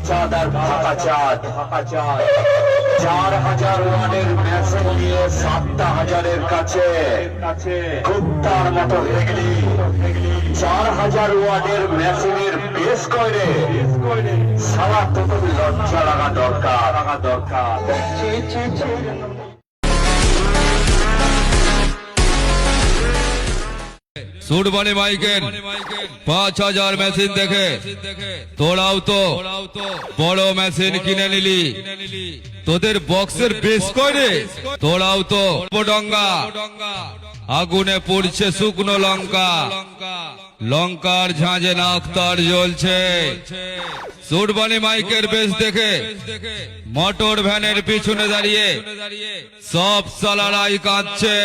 চাঁদ আর ফাঁকা চাঁদ 4000 ওয়াটের মেশিন নিয়ে 7000-এর কাছে কুত্তার মতো হয়ে গেলি। 4000 ওয়াটের মেশিনের বেশ করে সারা তোর লজ্জা লাগা দরকার। সুরবানি মাইকের 5000 মেশিন দেখে তোরাও তো বড় মেশিন কিনে নিলি। তোদের বক্সের বেশ করে তোরাও তো ডঙ্গা আগুনে পড়ছে শুকনো লঙ্কা, লঙ্কার ঝাঁঝে নাকতার জ্বলছে। সুরবানি মাইকের বেশ দেখে মোটর ভ্যানের পিছনে দাঁড়িয়ে সব সালারাই কাঁদছে।